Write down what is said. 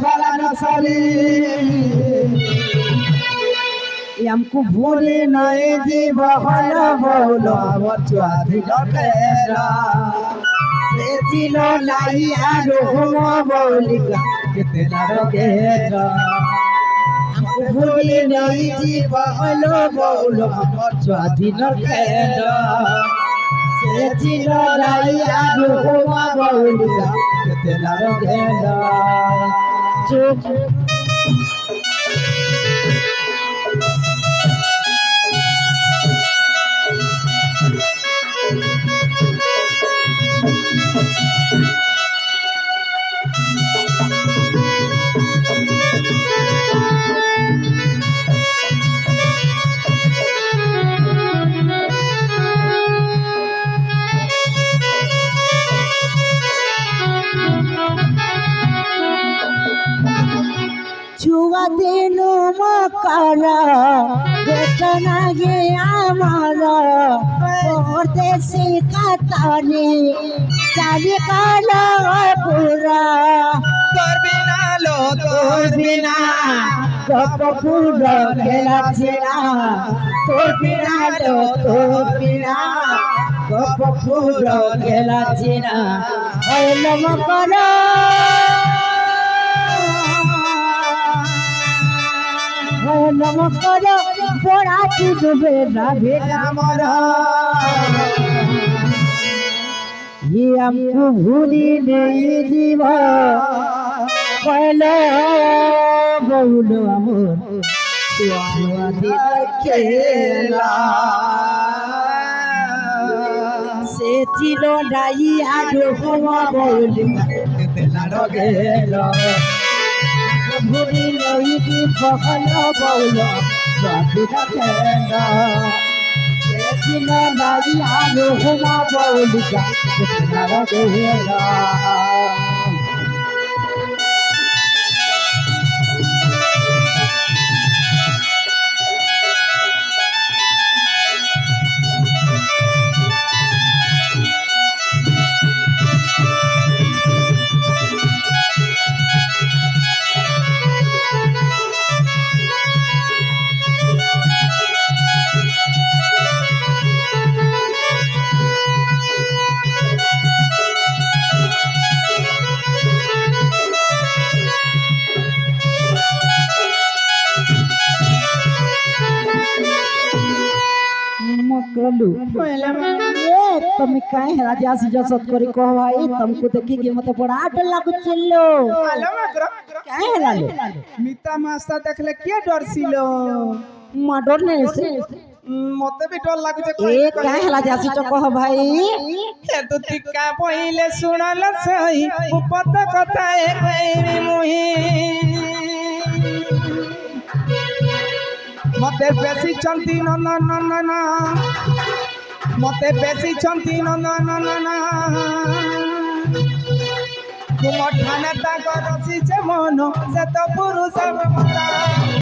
भला न सरी हमको भूले नहीं जीव हल बोलो स्वाधीन खेला से चिलो लाई आरो हम बोलिका कितना रोकेगा हमको भूले नहीं जीव हल बोलो स्वाधीन खेला से चिलो लाई आरो हम बोलिका कितना रोकेगा चुप छुआ दिनो मकारा बेतना गे आमारा परदेसी कातानी चाली काला पूरा তোর বিনা লো তোর বিনা কপপুর খেলা ছিলা তোর বিনা লো তোর বিনা কপপুর খেলা ছিলা হইল মকারা নমস্কার পড়াটি ডুবে না ভেলা মরা ये हमको भूली नहीं जीव पहले बोलो अमर खेला से चिलो डाई आगे हुआ बोली गेला भूली नहीं जीव पहले बोलो स्वाधीन खेला चिलो डाई आगे हुआ बोली गेला मकलू তুমি কাই রাজা সিজসত করি কহ ভাই तुमको देखी के मत बड़ा डर लागु चलो কাই লালো মিতা মাছটা দেখলে কে ডরছিল মা ডর নাই সে মতে বি ডর লাগুছে এ কাই রাজা সিজ কহ ভাই এ তো টিকা পইলে শুনাল সই উপত কথা এ কইবি মুহি মতে বেশি চন্তি ন ন ন ন ন মতে বেশি চন্তি ন ন ন ন ন তুম ঠানে তাক রসিছে মন সে তো পুরুষ মরা